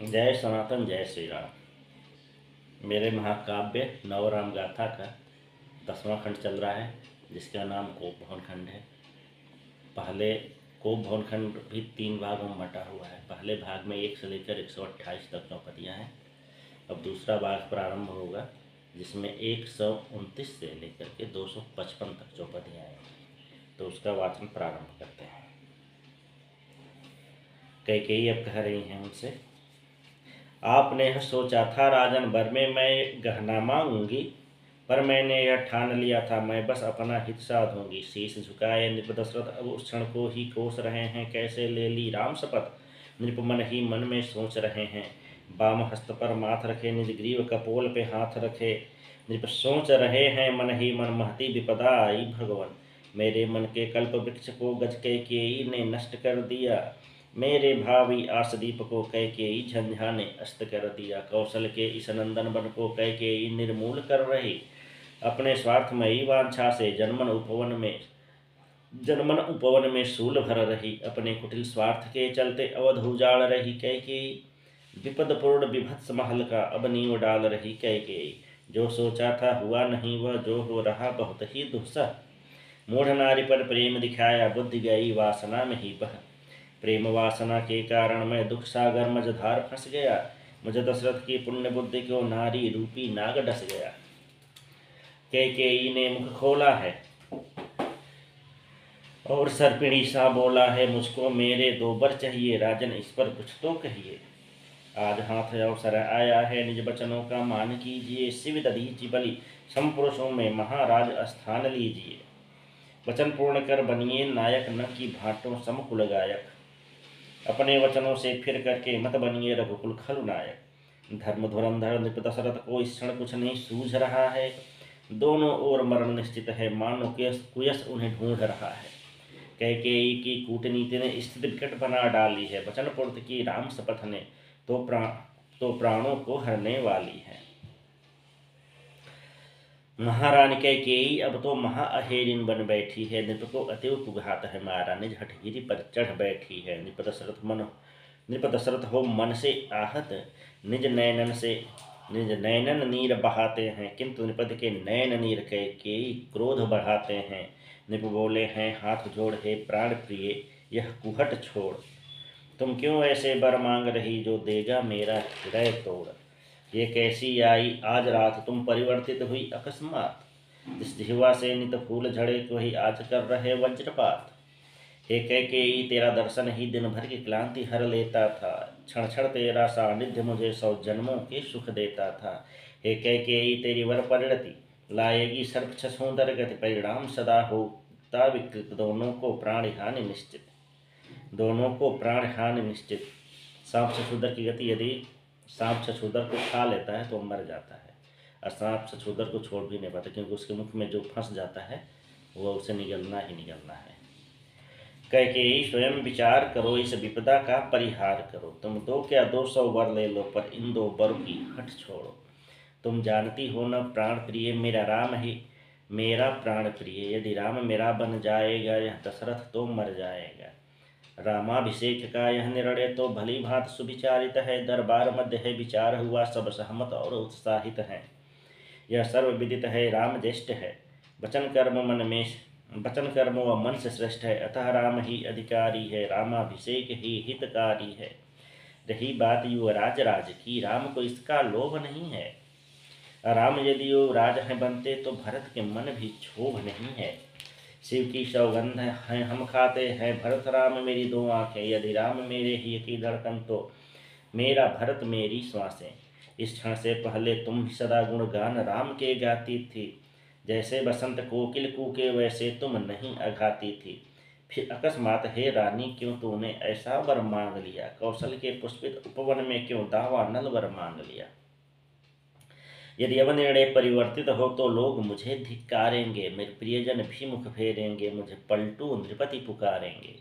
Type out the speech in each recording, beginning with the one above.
जय सनातन जय श्री राम। मेरे महाकाव्य नवराम गाथा का 10वां खंड चल रहा है, जिसका नाम कोप भवन खंड है। पहले कोप भवन खंड भी 3 भागों में बटा हुआ है। पहले भाग में 1 से लेकर 128 तक चौपदियाँ हैं। अब दूसरा भाग प्रारंभ होगा, जिसमें 129 से लेकर के 255 तक चौपदियाँ हैं। तो उसका वाचन प्रारंभ करते हैं। कैकेयी अब कह रही हैं उनसे, आपने यह सोचा था राजन वर में मैं गहना मांगूंगी, पर मैंने यह ठान लिया था मैं बस अपना हित साधूंगी। शीश झुकाए नृप दशरथ अब उस क्षण को ही कोस रहे हैं, कैसे ले ली राम शपथ नृप मन ही मन में सोच रहे हैं। बाम हस्त पर माथ रखे निज ग्रीव कपोल पे हाथ रखे, नृप सोच रहे हैं मन ही मन महती विपदा आई भगवन। मेरे मन के कल्प वृक्ष को गज कैकेयी ने नष्ट कर दिया, मेरे भावी आसदीप को कैकेयी झंझा ने अस्त कर दिया। कौशल के इस नंदन वन को कैकेयी निर्मूल कर रही, अपने स्वार्थमयी वांछा से जनमन उपवन में शूल भर रही। अपने कुटिल स्वार्थ के चलते अवध उजाड़ रही कैकेयी, विपद पूर्ण विभत्स महल का अब नींव डाल रही कैकेयी। जो सोचा था हुआ नहीं, वह जो हो रहा बहुत ही दुस्सह। मूढ़ नारी पर प्रेम दिखाया, बुद्धि गई वासना में ही बह। प्रेम वासना के कारण मैं दुख सागर मझधार फंस गया, मुझे दशरथ की पुण्य बुद्धि को नारी रूपी नाग डस गया। कैकेयी ने मुख खोला है और सर्पिणी सा बोला है, मुझको मेरे 2 वर चाहिए, राजन इस पर कुछ तो कहिए। आज हाथ अवसर आया है, निज बचनों का मान कीजिए, शिव दधीचि बलि संपुरुषों में महाराज स्थान लीजिए। वचन पूर्ण कर बनिए नायक, न कि भाटों समकुल गायक। अपने वचनों से फिर करके मत बनिए रघुकुल खलनायक। धर्म धुरंधर नृप दशरथ को इस क्षण कुछ नहीं सूझ रहा है, दोनों ओर मरण निश्चित है, मानो कुयस उन्हें ढूंढ रहा है। कैकेयी की कूटनीति ने स्थिति विकट बना डाली है, वचन पूर्ति की राम शपथ ने तो प्राणों को हरने वाली है। महारानी कैकेयी अब तो महाअहेरिन बन बैठी है, नृप को अतिव कुघात है मारा, निज हठगिरी पर चढ़ बैठी है। नृप दशरथ हो मन से आहत, निज नैनन नीर बहाते हैं, किंतु नृपति के नैन नीर कैकेयी क्रोध बढ़ाते हैं। नृप बोले हैं हाथ जोड़, हे प्राण प्रिय यह कुहट छोड़, तुम क्यों ऐसे बर मांग रही, जो देगा मेरा हृदय तोड़। ये कैसी आई आज रात, तुम परिवर्तित हुई अकस्मात, जिस जिह्वा से नित फूल झड़े वही आज कर रहे वज्रपात। हे कैकेयी तेरा दर्शन ही दिन भर की क्लांति हर लेता था, क्षण क्षण तेरा सानिध्य मुझे 100 जन्मों के सुख देता था। हे कैकेयी तेरी वर परिणति लाएगी सर्प छछूंदर गति, परिणाम सदा होता विकृत, दोनों को प्राण हानि निश्चित। सांप छछूंदर की गति, यदि सांप छछूंदर को खा लेता है तो मर जाता है, और सांप छछूंदर को छोड़ भी नहीं पाता, क्योंकि उसके मुख में जो फंस जाता है वह उसे निगलना ही निगलना है। कैकेयी स्वयं विचार करो, इस विपदा का परिहार करो, तुम तो क्या 200 वर ले लो, पर इन 2 वरों की हट छोड़ो। तुम जानती हो न प्राण प्रिय मेरा राम ही मेरा प्राण प्रिय, यदि राम मेरा बन जाएगा यह दशरथ तो मर जाएगा। रामाभिषेक का यह निर्णय तो भली भांत सुविचारित है, दरबार मध्य है विचार हुआ, सब सहमत और उत्साहित हैं। यह सर्व विदित है राम ज्येष्ठ है, वचन कर्म व मन से श्रेष्ठ है, अतः राम ही अधिकारी है, रामाभिषेक ही हितकारी है। रही बात युवराज राज की, राम को इसका लोभ नहीं है, राम यदि युवराज हैं बनते तो भरत के मन भी क्षोभ नहीं है। शिव की सौगंध है हम खाते हैं, भरत राम मेरी 2 आँखें, यदि राम मेरे ही की धड़कन तो मेरा भरत मेरी श्वासें। इस क्षण से पहले तुम भी सदा गुणगान राम के गाती थी, जैसे बसंत कोकिल कूके वैसे तुम नहीं अघाती थी। फिर अकस्मात हे रानी क्यों तूने ऐसा वर मांग लिया, कौशल के पुष्पित उपवन में क्यों दावा नल वर मांग लिया। यदि अब निर्णय परिवर्तित हो तो लोग मुझे धिक्कारेंगे, मेरे प्रियजन भी मुख फेरेंगे, मुझे पलटू नृपति पुकारेंगे।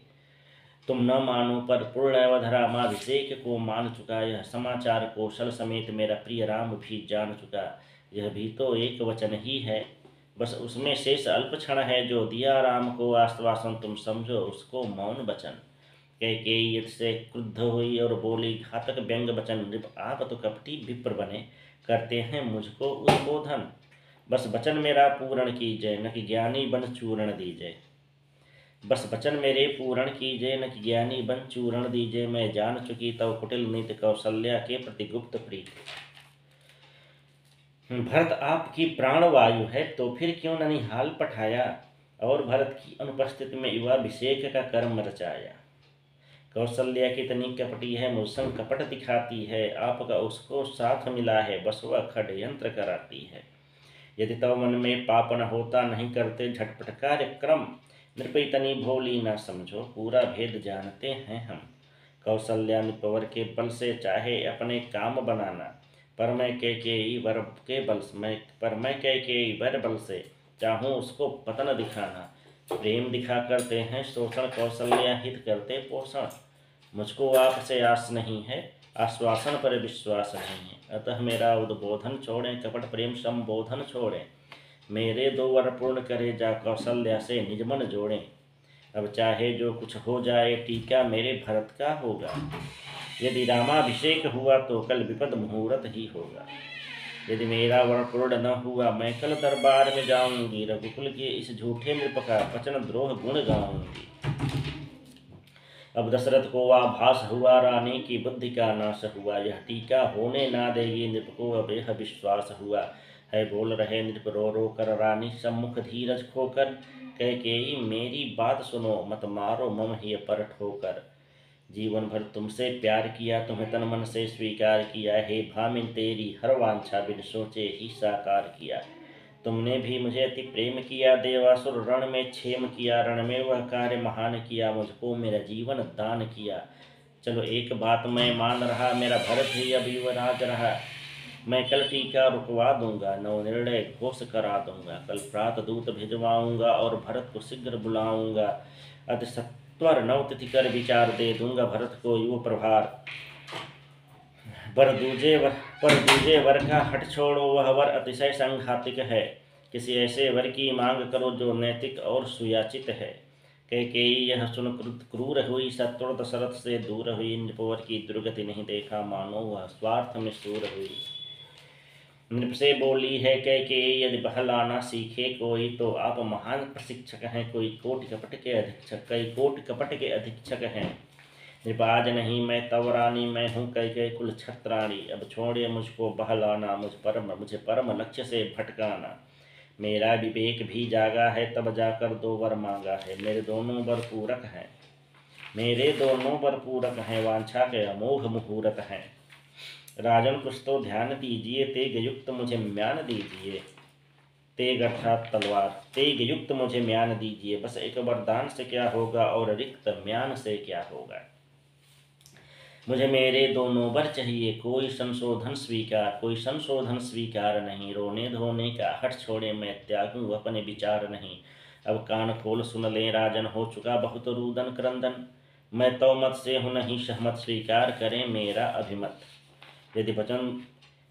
तुम न मानो पर पूर्ण अवध रामाभिषेक को मान चुका, यह समाचार कौशल समेत मेरा प्रिय राम भी जान चुका। यह भी तो एक वचन ही है, बस उसमें शेष अल्प क्षण है, जो दिया राम को आश्वासन तुम समझो उसको मौन वचन। कैकेयी से क्रुद्ध हुई और बोली, घातक व्यंग वचन नृप, आप तो कपटी विप्र बने करते हैं मुझको उद्बोधन। बस वचन मेरा पूर्ण कीजिए, न कि ज्ञानी बन चूर्ण दीजिए। बस वचन मेरे पूर्ण कीजिए, न कि ज्ञानी बन चूर्ण दीजिए। मैं जान चुकी तव कुटिल नीति, कौशल्या के प्रति गुप्त प्रीति। भरत आपकी प्राणवायु है, तो फिर क्यों ननिहाल पठाया, और भरत की अनुपस्थिति में युवाभिषेक का कर्म रचाया। कौशल्या कितनी कपटी है, मुझ संग कपट दिखाती है। आपका उसको साथ मिला है, बस वह षड्यंत्र कराती है। यदि तव मन में पाप न होता, नहीं करते झटपट कार्यक्रम। नृप इतनी भोली न समझो, पूरा भेद जानते हैं हम। कौशल्या नृपवर के बल से चाहे अपने काम बनाना, पर मैं कैकेयी वर के बल से चाहूँ उसको पतन दिखाना। प्रेम दिखा करते हैं शोषण, कौशल्या हित करते पोषण। मुझको आपसे आस नहीं है, आश्वासन पर विश्वास नहीं है। अतः मेरा उद्बोधन छोड़ें, कपट प्रेम संबोधन छोड़ें। मेरे दो वर पूर्ण करे, जा कौशल्या से निजमन जोड़ें। अब चाहे जो कुछ हो जाए, टीका मेरे भरत का होगा। यदि रामाभिषेक हुआ तो कल विपद मुहूर्त ही होगा। यदि मेरा वर पूर्ण न हुआ, मैं कल दरबार में जाऊंगी। रघुकुल के इस झूठे नृप का वचन द्रोह गुण गाऊंगी। अब दशरथ को आभास हुआ, रानी की बुद्धि का नाश हुआ। यह टीका होने ना देगी, नृप को अब यह विश्वास हुआ है। बोल रहे नृप रो रो कर, रानी सम्मुख धीरज खोकर। कैकेयी मेरी बात सुनो, मत मारो मम ही पर ठोकर। जीवन भर तुमसे प्यार किया, तुम्हें तन मन से स्वीकार किया। हे भामिन तेरी हर वांछा बिन सोचे ही साकार किया। तुमने भी मुझे अति प्रेम किया, देवासुर रण में क्षेम किया। रण में वह कार्य महान किया, मुझको मेरा जीवन दान किया। चलो एक बात मैं मान रहा, मेरा भरत ही अब युवराज रहा। मैं कल टीका रुकवा दूंगा, नव निर्णय घोष करा दूंगा। कल प्रात दूत भिजवाऊंगा, और भरत को शीघ्र बुलाऊंगा। अति सत्वर नव तिथि कर विचार दे दूंगा भरत को युव प्रभार। पर दूजे वर का हट छोड़ो, वह वर अतिशय संघातिक है। किसी ऐसे वर की मांग करो जो नैतिक और सुयाचित है। कैकेयी यह सुन क्रूर हुई, सत्वर दशरथ से दूर हुई। नृपवर की दुर्गति नहीं देखा, मानो वह स्वार्थ में सूर हुई। नृप से बोली है कैकेयी, यदि बहलाना सीखे कोई, तो आप महान प्रशिक्षक हैं। कई कोटि कपट के अधीक्षक हैं। नृपाज नहीं मैं तव रानी, मैं हूँ कैकेयी कुल छत्राणी। अब छोड़े मुझको बहलाना, मुझे परम लक्ष्य से भटकाना। मेरा विवेक भी जागा है, तब जाकर दो वर मांगा है। मेरे दोनों वर पूरक हैं, वांछा के अमोघ मुहूर्त हैं। राजन कुछ तो ध्यान दीजिए, तेग युक्त मुझे म्यान दीजिए। तेग अर्थात तलवार, तेग युक्त मुझे म्यान दीजिए। बस एक वरदान से क्या होगा, और रिक्त म्यान से क्या होगा। मुझे मेरे दोनों वर चाहिए, कोई संशोधन स्वीकार नहीं। रोने धोने का हट छोड़े, मैं त्यागूं अपने विचार नहीं। अब कान खोल सुन ले राजन, हो चुका बहुत रुदन क्रंदन। मैं तो मत से हूँ नहीं सहमत, स्वीकार करें मेरा अभिमत। यदि वचन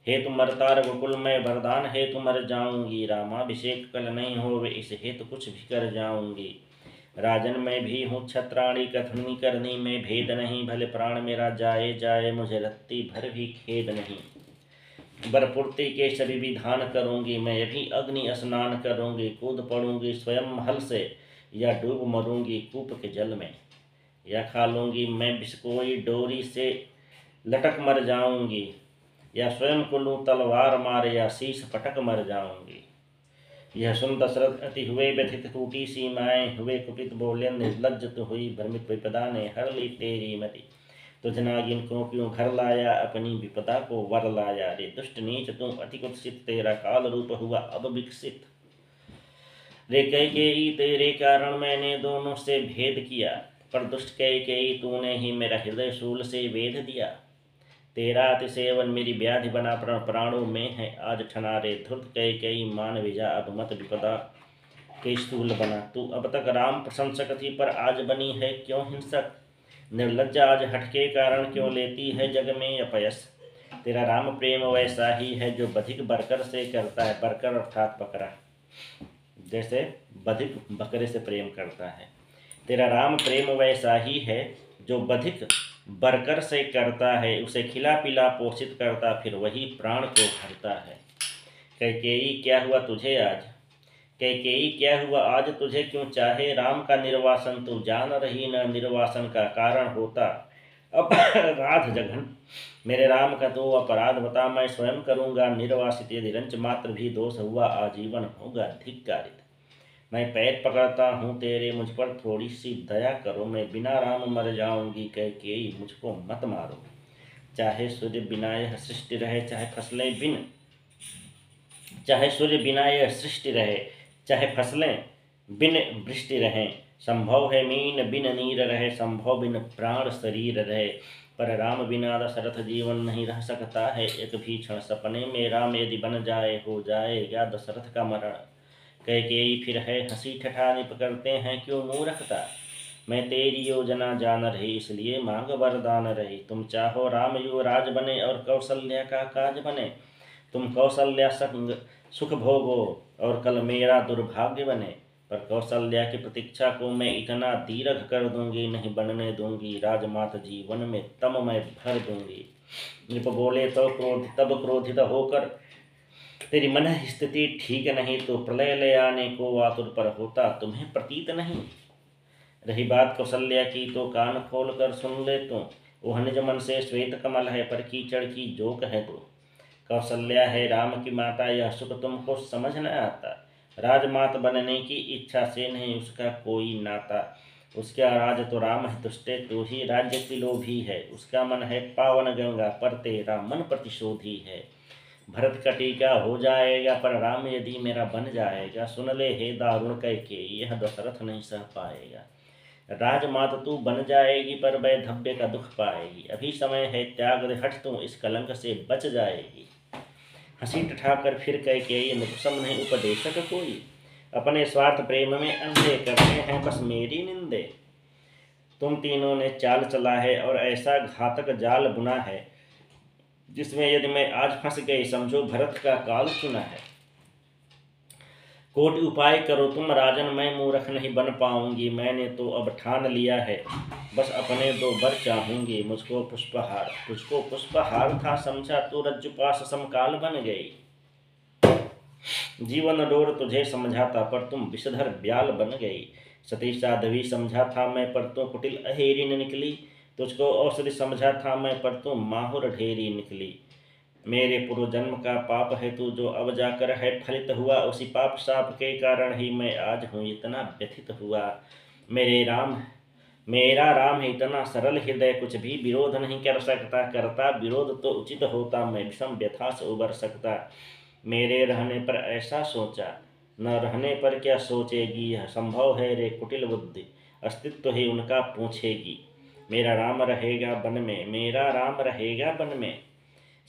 हेतु मरता रघुकुल में, वरदान हेतु मर जाऊंगी। रामाभिषेक कल नहीं होवे, इस हेतु कुछ भी कर जाऊंगी। राजन मैं भी हूँ छत्राणी, कथनी करनी में भेद नहीं। भले प्राण मेरा जाए, मुझे रत्ती भर भी खेद नहीं। बरपूर्ति के सभी विधान करूंगी, मैं अभी अग्नि स्नान करूंगी। कूद पड़ूंगी स्वयं महल से, या डूब मरूंगी कूप के जल में। या खा लूंगी मैं विष कोई, डोरी से लटक मर जाऊंगी। या स्वयं को लूं तलवार मारे, या शीश पटक मर जाऊंगी। यह सुन दशरथ अति हुए व्यथित, टूटी सीमाएं हुए कुपित। बोले निर्लज्ज तो हुई भ्रमित, विपदा ने हर ली तेरी मति। तुझ नागिन को क्यों घर लाया, अपनी विपदा को वर लाया। रे दुष्ट नीच तू अति कुत्सित, तेरा काल रूप हुआ अब विकसित। रे कैकेयी तेरे कारण मैंने दोनों से भेद किया, पर दुष्ट कैकेयी तूने ही मेरा हृदय शूल से वेध दिया। तेरा अतिसेवन मेरी व्याधि बना, प्राणों में है आज ठना। रे धुर्त कैकेयी मान विजा, अब मत विपदा के स्थूल बना। तू अब तक राम प्रशंसक थी, पर आज बनी है क्यों हिंसक। निर्लज्जा आज हट के कारण, क्यों लेती है जग में अपयस। तेरा राम प्रेम वैसा ही है, जो बधिक बरकर से करता है। बरकर अर्थात बकरा, जैसे बधिक बकरे से प्रेम करता है। तेरा राम प्रेम वैसा ही है, जो बधिक बरकर से करता है, उसे खिला पिला पोषित करता, फिर वही प्राण को भरता है। कैकेयी क्या हुआ तुझे आज, कैकेयी क्या हुआ आज तुझे, क्यों चाहे राम का निर्वासन, तू जान रही न निर्वासन का कारण होता अपराध जघन। मेरे राम का तो अपराध बता, मैं स्वयं करूँगा निर्वासित, यदि रंच मात्र भी दोष हुआ आजीवन होगा धिक्कारित। मैं पैर पकड़ता हूँ तेरे, मुझ पर थोड़ी सी दया करो, मैं बिना राम मर जाऊंगी, कैकेयी मुझको मत मारो। चाहे सूर्य बिना यह सृष्टि रहे, चाहे फसलें बिन, चाहे सूर्य बिना यह सृष्टि रहे, चाहे फसलें बिन वृष्टि रहें, संभव है मीन बिन नीर रहे, संभव बिन प्राण शरीर रहे, पर राम बिना दशरथ जीवन नहीं रह सकता है एक भी क्षण। सपने में राम यदि बन जाए, हो जाएगा दशरथ का मरण। कैकेयी फिर है हंसी ठठानी पकड़ते हैं क्यों मूर्खता, मैं तेरी योजना जान रही, इसलिए मांग वरदान रही। तुम चाहो राम युवराज बने और कौशल्या का काज बने, तुम कौशल्या संग सुख भोगो और कल मेरा दुर्भाग्य बने। पर कौशल्या की प्रतीक्षा को मैं इतना दीर्घ कर दूंगी, नहीं बनने दूंगी राजमाता जीवन में तम मैं भर दूंगी। नृप बोले तो तब क्रोधित होकर, तेरी मन स्थिति ठीक नहीं, तो प्रलय ले आने को आतुर पर होता तुम्हें प्रतीत नहीं। रही बात कौशल्या की तो कान खोल कर सुन ले तू, वह निज मन से श्वेत कमल है, पर कीचड़ की जोक है तू। कौशल्या है राम की माता, यह सुख तुमको समझ न आता, राजमात बनने की इच्छा से नहीं उसका कोई नाता। उसका राज तो राम है तुष्टे, तू ही राज्य की लोभी है, उसका मन है पावन गंगा, पर तेरा मन प्रतिशोधी है। भरत का टीका हो जाएगा, पर राम यदि मेरा बन जाएगा, सुन ले हे दारुण कैकेयी, यह दशरथ नहीं सह पाएगा। राजमात तू बन जाएगी, पर वैधव्य का दुख पाएगी, अभी समय है त्याग दे हट तू, इस कलंक से बच जाएगी। हंसी ठठाकर फिर कैकेयी, नृपसम नहीं उपदेशक कोई, अपने स्वार्थ प्रेम में अंधे करते हैं बस मेरी निंदे। तुम तीनों ने चाल चला है और ऐसा घातक जाल बुना है, जिसमें यदि मैं आज फंस गई, समझो भरत का काल चुना है। कोटि उपाय करो तुम राजन, मैं मूर्ख नहीं बन पाऊंगी, मैंने तो अब ठान लिया है, बस अपने दो वर चाहूंगी। मुझको पुष्पहार, तुझको पुष्पहार था समझा, तो रज्जुपाश समकाल बन गई। जीवन डोर तुझे समझा था, पर तुम विषधर ब्याल बन गई। सती साध्वी समझा था मैं, पर तुम कुटिल अहेरिन निकली, तुझको औषधि समझा था मैं, पर तुम माहुर ढेरी निकली। मेरे पूर्व जन्म का पाप है तू, जो अब जाकर है फलित हुआ, उसी पाप साप के कारण ही मैं आज हूँ इतना व्यथित हुआ। मेरा राम है इतना सरल हृदय, कुछ भी विरोध नहीं कर सकता, करता विरोध तो उचित होता, मैं विषम व्यथा से उबर सकता। मेरे रहने पर ऐसा सोचा, न रहने पर क्या सोचेगी, यह संभव है रे कुटिल बुद्धि, अस्तित्व ही उनका पूछेगी। मेरा राम रहेगा वन में, मेरा राम रहेगा वन में,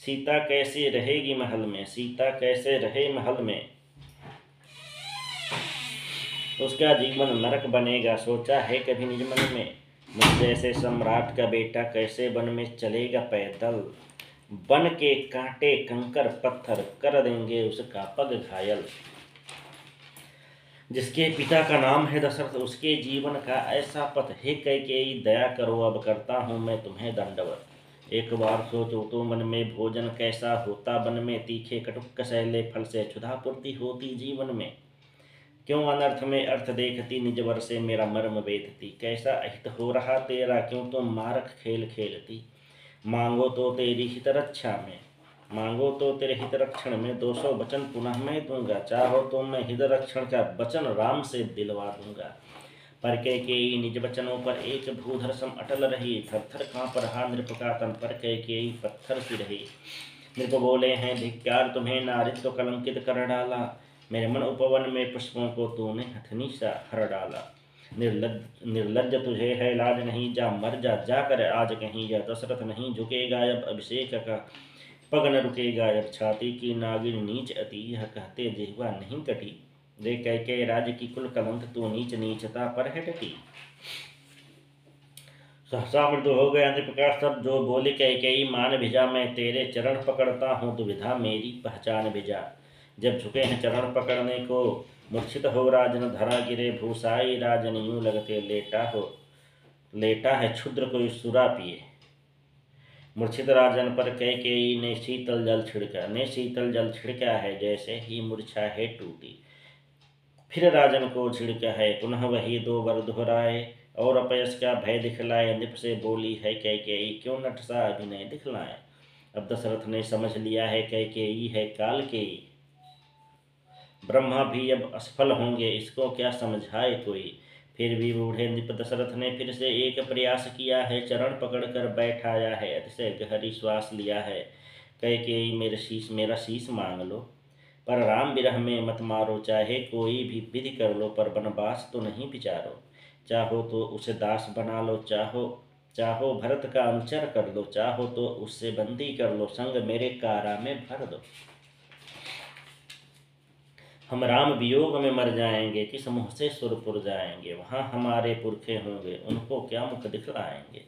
सीता कैसे रहेगी महल में, सीता कैसे रहे महल में, उसका जीवन नरक बनेगा, सोचा है कभी निज मन में। मुझ जैसे सम्राट का बेटा कैसे वन में चलेगा पैदल, वन के कांटे कंकर पत्थर कर देंगे उसका पग घायल। जिसके पिता का नाम है दशरथ, उसके जीवन का ऐसा पथ है कैकेयी, दया करो अब करता हूँ मैं तुम्हें दंडवत। एक बार सोचो तो मन में, भोजन कैसा होता वन में, तीखे कटुक कसैले फल से क्षुधा पूर्ति होती जीवन में। क्यों अनर्थ में अर्थ देखती, निज वर से मेरा मर्म वेदती, कैसा अहित हो रहा तेरा, क्यों तुम मारक खेल खेलती। मांगो तो तेरी हित रक्षा में, मांगो तो तेरे हित रक्षण में, 200 वचन पुनः मैं दूंगा, चाहो तो मैं हित रक्षण का वचन राम से दिलवा दूंगा। पर कैकेयी निज वचनों पर एक भूधर सम अटल रही, थर थर कांप रहा नृप का तन, पर कैकेयी पत्थर सी रही। नृप बोले हैं धिक्कार तुम्हें, नारित्व कलंकित कर डाला, मेरे मन उपवन में पुष्पों को तूने हथनी सा हर डाला। निर्लज्ज तुझे है लाज नहीं, जा मर जा जाकर आज कहीं, यह दशरथ नहीं झुकेगा अब अभिषेक का, पग न रुकेगा अब छाती की नागिन नीच अति, यह कहते जिह्वा नहीं कटी, रे कैकेयी राज की कुल कलंक, तू नीच नीचता पर है टकी। सहसा मृत्यु हो गया नृप का सब जो बोली, कैकेयी मान भिजा, मैं तेरे चरण पकड़ता हूँ दुविधा मेरी पहचान भिजा। जब झुके हैं चरण पकड़ने को, मूर्छित हो राजन धरा गिरे, भूसाई राजन यूं लगते लेटा हो, लेटा है क्षुद्र कोई सुरा पिए। मूर्छित राजन पर कैकेयी ने शीतल जल छिड़का है, जैसे ही मूर्छा है टूटी। फिर राजन को छिड़का है, पुनः वही 2 बार दोहराए, और अपयश का भय दिखलाए। नृप से बोली है कैकेयी, क्यों नट सा अभिनय दिखलाए। अब दशरथ ने समझ लिया है कैकेयी है कालकेयी। ब्रह्मा भी अब असफल होंगे, इसको क्या समझाए कोई। फिर भी बूढ़े नृप दशरथ ने फिर से एक प्रयास किया है, चरण पकड़कर बैठाया है, अतिशय गहरी श्वास लिया है। कैकेयी मेरा शीश मांग लो, पर राम विरह में मत मारो। चाहे कोई भी विधि कर लो, पर वनवास तो नहीं विचारो। चाहो तो उसे दास बना लो, चाहो भरत का अनुचर कर लो, चाहो तो उससे बंदी कर लो, संग मेरे कारा में भर दो। हम राम वियोग में मर जाएंगे, किस मुँह से सुरपुर जाएंगे। वहाँ हमारे पुरखे होंगे, उनको क्या मुख दिखलाएंगे।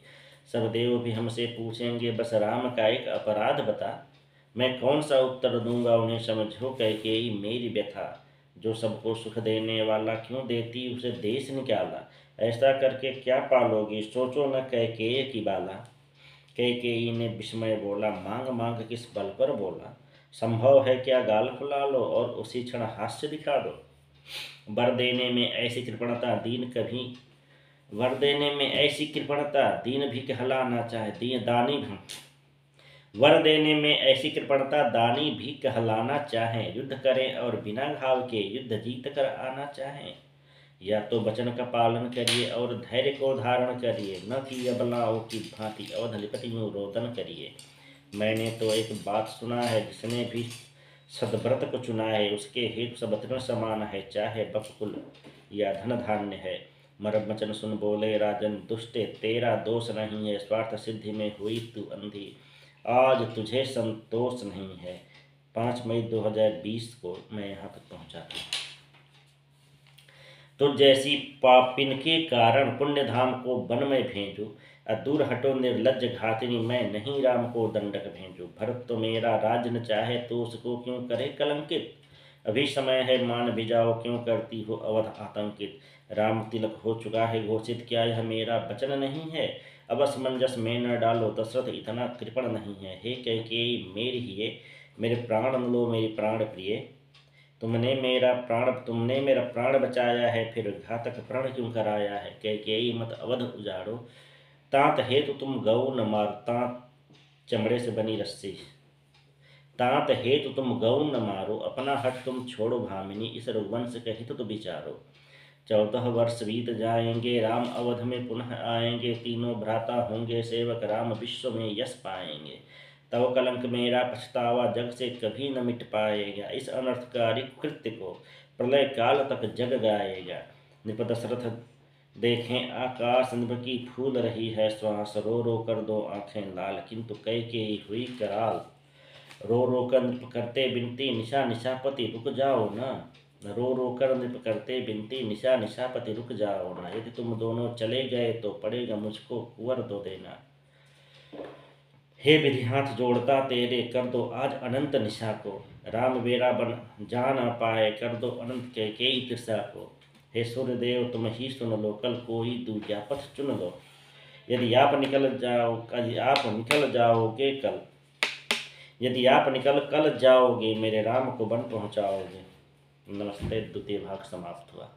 सब देव भी हमसे पूछेंगे, बस राम का एक अपराध बता। मैं कौन सा उत्तर दूंगा उन्हें, समझो कैकेयी मेरी व्यथा। जो सबको सुख देने वाला, क्यों देती उसे देश निकाला। ऐसा करके क्या पालोगी, सोचो न कैकेयी की बाला। कैकेयी ने विस्मय बोला, मांग मांग किस बल पर बोला। संभव है क्या गाल फुला लो, और उसी क्षण हास्य दिखा दो। वर देने में ऐसी कृपणता दीन भी कहलाना चाहे। वर देने में ऐसी कृपणता दानी भी कहलाना चाहें। युद्ध करें और बिना घाव के युद्ध जीत कर आना चाहें। या तो वचन का पालन करिए और धैर्य को धारण करिए, न कि अबलाओं की भांति अवधलिपति में रोदन करिए। मैंने तो एक बात सुना है, जिसने भी सदव्रत को चुना है, उसके हेतु सब तृण समान है, चाहे बकुल या धन धान्य है। मरम वचन सुन बोले राजन, दुष्टे तेरा दोष नहीं है। स्वार्थ सिद्धि में हुई तू अंधी, आज तुझे संतोष नहीं है। 5 मई 2020 को मैं यहाँ तक पहुँचा था। तो जैसी पापिन के कारण पुण्य धाम को वन में भेजू, दूर हटो निर्लज्ज घातिनी, मैं नहीं राम को दंडक भेजू। भरत तो मेरा राज न चाहे, तो उसको क्यों करे कलंकित। अभी समय है मान भी जाओ, क्यों करती हो अवध आतंकित। राम तिलक हो चुका है घोषित, क्या यह मेरा वचन नहीं है। अब असमंजस में न डालो, दशरथ इतना कृपण नहीं है। हे कैकेयी मेरे प्राण लो, मेरी प्राण प्रिय। तुमने मेरा प्राण बचाया है, फिर घातक प्रण क्यों कराया है। कैकेयी मत अवध उजाड़ो, तात हेतु तुम गौ न मारो। चमड़े से बनी रस्सी। तात हेतु तुम गौ न मारो, अपना हट तुम छोड़ो भामिनी। इस रघुवंश के हित तो विचारो। 14 वर्ष बीत जाएंगे, राम अवध में पुनः आएंगे। तीनों भ्राता होंगे सेवक, राम विश्व में यश पाएंगे। तब कलंक मेरा पछतावा, जग से कभी न मिट पाएगा। इस अनर्थकारी कृत्य को प्रलय काल तक जग गाएगा। नृप दशरथ देखें आकाश, नभ की फूल रही है श्वास। रो रो कर दो आंखें लाल, किंतु कैकेयी हुई कराल। रो रो कर नृप करते बिनती, निशा निशापति रुक जाओ ना। रो रो कर नृप करते बिनती, निशा निशापति रुक जाओ ना। यदि तुम दोनों चले गए, तो पड़ेगा मुझको कुंवर दो देना। हे विधि हाथ जोड़ता तेरे, कर दो आज अनंत निशा को। राम बेरा बन जा न पाए, कर दो अनंत कैकेयी तृषा को। हे सूर्यदेव तुम ही सुन लो, कल कोई दूजा पथ चुन लो। यदि आप निकल कल जाओगे, मेरे राम को वन पहुँचाओगे। नमस्ते। द्वितीय भाग समाप्त हुआ।